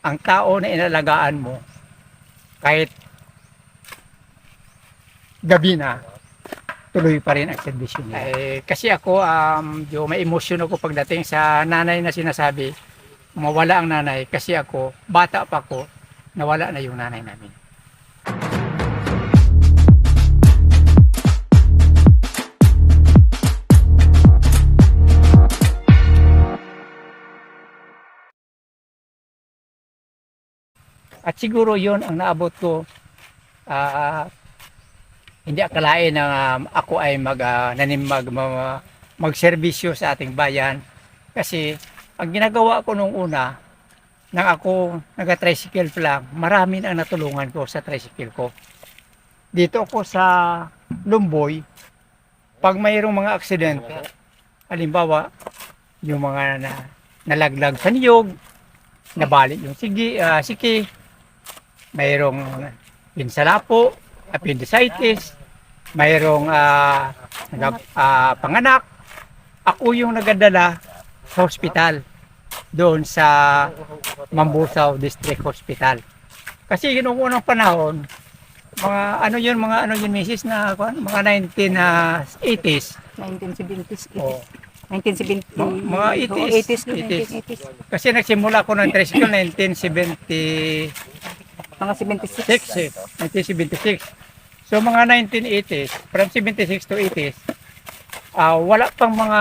ang tao na inalagaan mo, kahit gabi na, tuloy pa rin ang serbisyo niya. Kasi ako, may emosyon ako pagdating sa nanay na sinasabi, mawala ang nanay. Kasi ako, bata pa ako, nawala na yung nanay namin. At siguro yon ang naabot ko. Hindi akalain na ako ay magserbisyo sa ating bayan. Kasi ang ginagawa ko nung una, nang ako nag-tricycle pa lang, marami na natulungan ko sa tricycle ko. Dito ako sa Lumboy, pag mayroong mga aksidente, halimbawa, yung mga nalaglag sa niyog, nabali yung siki, mayroong pinsalapo, appendicitis, mayroong panganak, ako yung nagadala sa hospital doon sa Mambusaw District Hospital. Kasi noong unang panahon, mga ano yun misis na mga 1980s. 1970s. Oh. 1970. Mga 80s. 80s. Kasi nagsimula ko ng tricycle 1970. Mga 76. 1976. So mga 1980s, from 76 to 80s, wala pang mga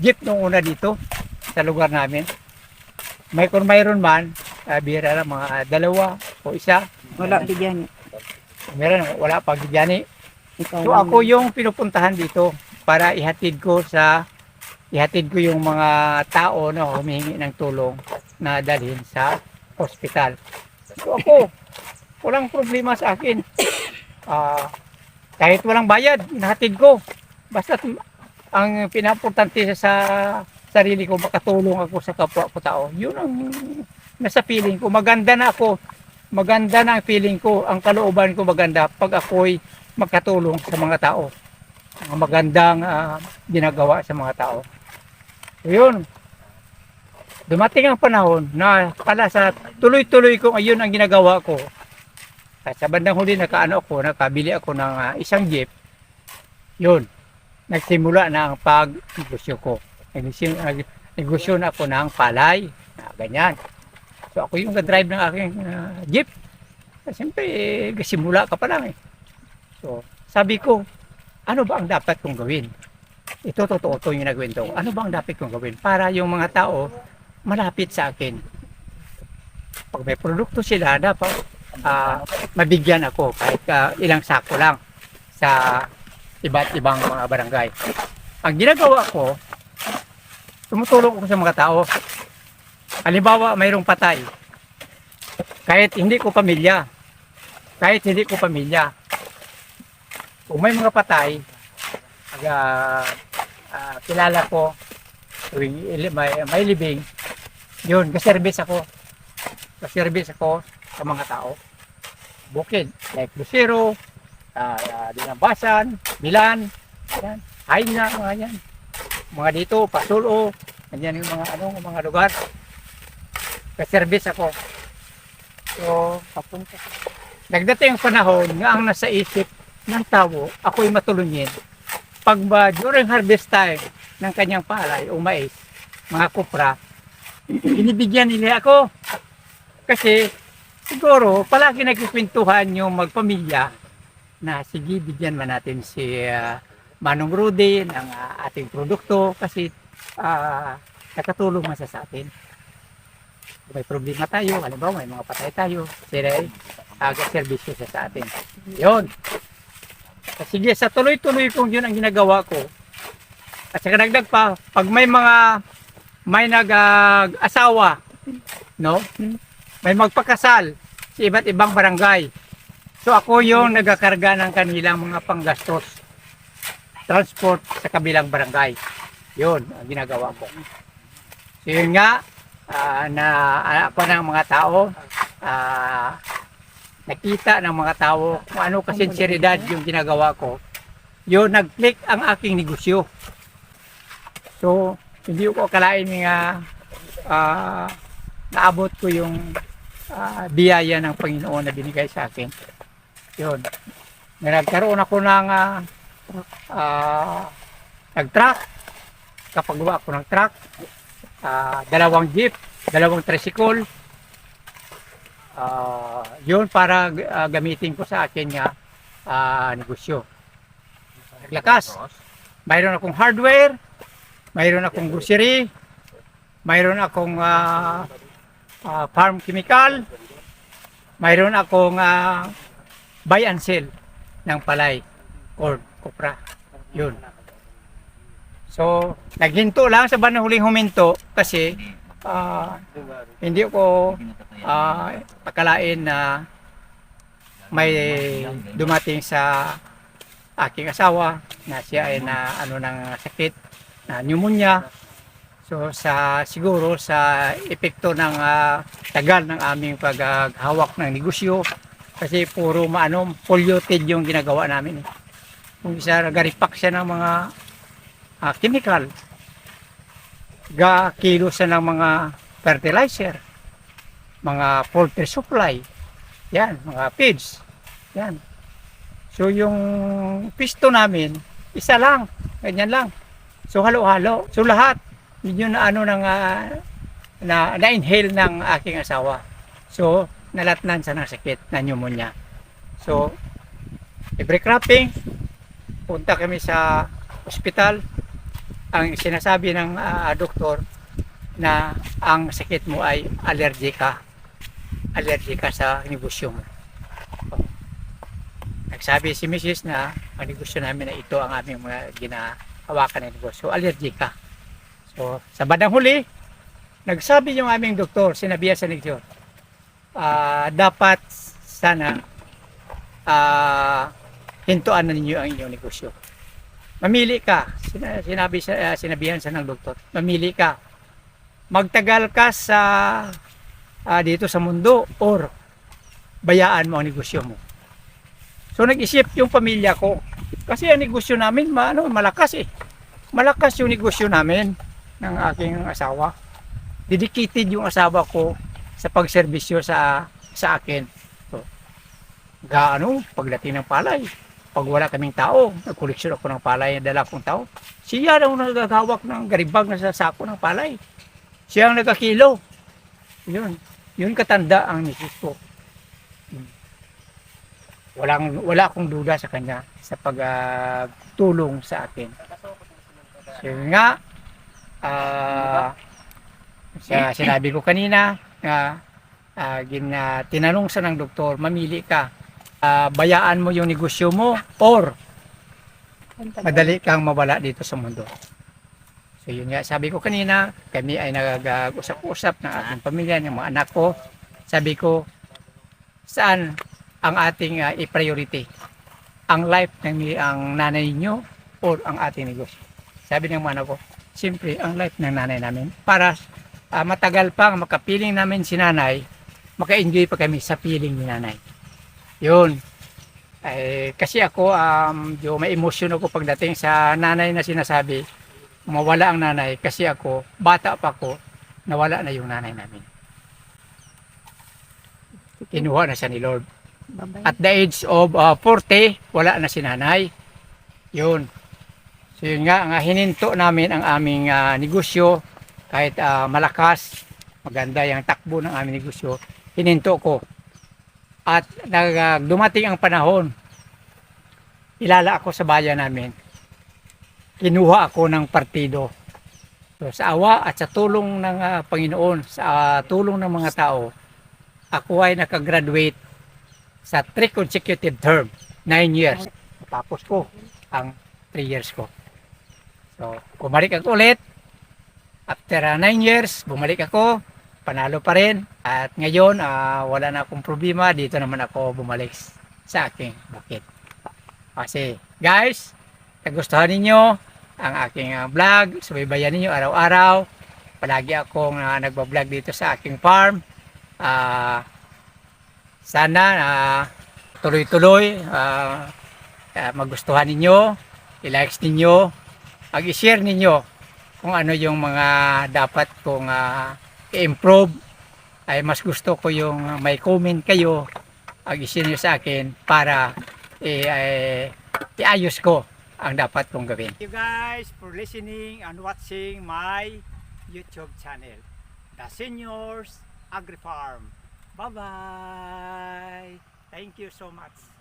jeep nung una dito sa lugar namin. Kung mayroon man, bihira lang mga dalawa o isa. Wala bigyan. Wala pang bigyan. So ako yung pinupuntahan dito para ihatid ko yung mga tao na humihingi ng tulong na dalhin sa hospital. So ako, walang problema sa akin. Kahit walang bayad, inahatid ko. Basta ang pinaportante sa sarili ko, makatulong ako sa kapwa ko tao. Yun ang nasa feeling ko. Maganda na ako. Maganda na ang feeling ko. Ang kalooban ko maganda pag ako'y makatulong sa mga tao. Ang magandang ginagawa sa mga tao. So, yun. Dumating ang panahon na pala sa tuloy-tuloy ko ayun ang ginagawa ko. At sa bandang huli nakabili ako ng isang jeep. Yun. Nagsimula na ang pag-negosyo ko. Negosyo na ako ng palay. Ganyan. So ako yung nag-drive ng aking jeep. Siyempre, simula ka pa lang eh. So sabi ko, ano ba ang dapat kong gawin? Ito totoo to yung nagawin to. Ano ba ang dapat kong gawin? Para yung mga tao malapit sa akin. Pag may produkto sila, dapat mabigyan ako kahit ilang sako lang sa iba't ibang mga barangay. Ang ginagawa ko, tumutulong ko sa mga tao. Halimbawa, mayroong patay. Kahit hindi ko pamilya. Kung may mga patay, kilala ko, may libing, yun, kaservice ako sa mga tao. Bukid, like Lucero, Dinabasan, Milan, yan, Ayna, mga yan. Mga dito, Pasulo, ganyan yung mga lugar. Kaservice ako. So, papunta. Nagdating ang panahon nga ang nasa isip ng tao, ako'y matulungin. Pag during harvest time ng kanyang palay o mais, mga kupra, binibigyan nila ako. Kasi siguro palagi nagkikwentuhan yung magpamilya na sige, bigyan man natin si Manong Rudy ng ating produkto kasi nakatulong man sa atin. Kung may problema tayo, halimbawa may mga patay tayo, sila servisyo sa atin. Yun. Sige, sa tuloy-tuloy kong yun ang ginagawa ko. At saka dagdag pa, pag may nag-asawa, no? May magpakasal sa iba't ibang barangay. So ako yung nagakarga ng kanilang mga panggastos. Transport sa kabilang barangay. Yun ang ginagawa ko. So yun nga, ako ng mga tao, nakita ng mga tao kung ano kasinseridad yung ginagawa ko. Yun, nag-click ang aking negosyo. So, hindi ko akalain nga naabot ko yung biyaya ng Panginoon na binigay sa akin. Yun. Nagkaroon ako ng nag-truck. Kapagawa ako ng truck. 2 jeep, 2 tricycle. Yun para gamitin ko sa akin nga negosyo. Naglakas. Mayroon akong hardware, mayroon akong grocery, mayroon akong farm chemical, mayroon akong buy and sell ng palay, corn, kopra. Yun. So, naghinto lang sa bandang huling huminto kasi hindi ko akalain na may dumating sa aking asawa na siya ay na ng sakit na pneumonia. So siguro sa epekto ng tagal ng aming paghawak ng negosyo kasi puro polluted yung ginagawa namin. Kung isa nagaripak siya ng mga chemical, kilo siya ng mga fertilizer, mga poultry supply, yan, mga feeds, yan. So yung pisto namin, isa lang, ganyan lang. So halo-halo. So lahat, medyo na na-inhale ng aking asawa. So nalatnan sa sakit na pneumonia. So every cropping, punta kami sa ospital. Ang sinasabi ng doktor na ang sakit mo ay allergic ka sa negosyo mo. Nagsabi si Mrs. na ang negosyo namin na ito ang aming mga ginahawakan ng negosyo. Allergic ka. So, sa bandang huli, nagsabi yung aming doktor, sinabihan sa negosyo, dapat sana hintuan na ninyo ang inyong negosyo. Mamili ka. Sinabihan sa ng doktor, mamili ka. Magtagal ka sa dito sa mundo or bayaan mo ang negosyo mo. So nag-isip yung pamilya ko. Kasi ang negosyo namin malakas eh. Malakas yung negosyo namin ng aking asawa. Dedicated yung asawa ko sa pagserbisyo sa akin. So, pagdating ng palay, pag wala kaming tao, nagkoleksyon ako ng palay, dala kong tao. Siya daw nagagawak ng garibag na sa sako ng palay. Siya ang nagkakilo. Yun katanda ang misis ko. Wala akong duda sa kanya sa pagtulong sa akin. So yun nga, sinabi ko kanina na tinanong sa ng doktor, mamili ka, bayaan mo yung negosyo mo or madali kang mawala dito sa mundo. So yun nga, sabi ko kanina, kami ay nag-usap-usap ng aking pamilya, ng mga anak ko. Sabi ko, saan ang ating i-priority? Ang life ng ang nanay niyo or ang ating negosyo? Sabi ng mga anak ko, siyempre ang life ng nanay namin. Para matagal pang makapiling namin si nanay, maka-enjoy pa kami sa piling ni nanay. Yun. Kasi ako, may emotion ako pagdating sa nanay na sinasabi, mawala ang nanay. Kasi ako, bata pa ako, nawala na yung nanay namin. Kinuha na siya ni Lord. At the age of 40, wala na si nanay. Yun. So yun nga, hininto namin ang aming negosyo. Kahit malakas, maganda yung takbo ng aming negosyo, hininto ko. At dumating ang panahon, ilala ako sa bayan namin. Kinuha ako ng partido. So, sa awa at sa tulong ng Panginoon, sa tulong ng mga tao, ako ay nakagraduate sa 3 consecutive term, 9 years. Tapos ko ang 3 years ko. So, bumalik ako ulit. After 9 years, bumalik ako. Panalo pa rin. At ngayon, wala na akong problema. Dito naman ako bumalik sa aking bukid. Kasi, guys, nagustuhan ninyo ang aking vlog. Subaybayan ninyo araw-araw. Palagi akong nagbablog dito sa aking farm. Sana tuloy-tuloy magustuhan ninyo, i-likes ninyo, mag-i-share ninyo kung ano yung mga dapat kong i-improve ay mas gusto ko yung may comment kayo ang isinyo sa akin para iayos ko ang dapat kong gawin. Thank you guys for listening and watching my YouTube channel, The Seniors Agri Farm. Bye-bye! Thank you so much.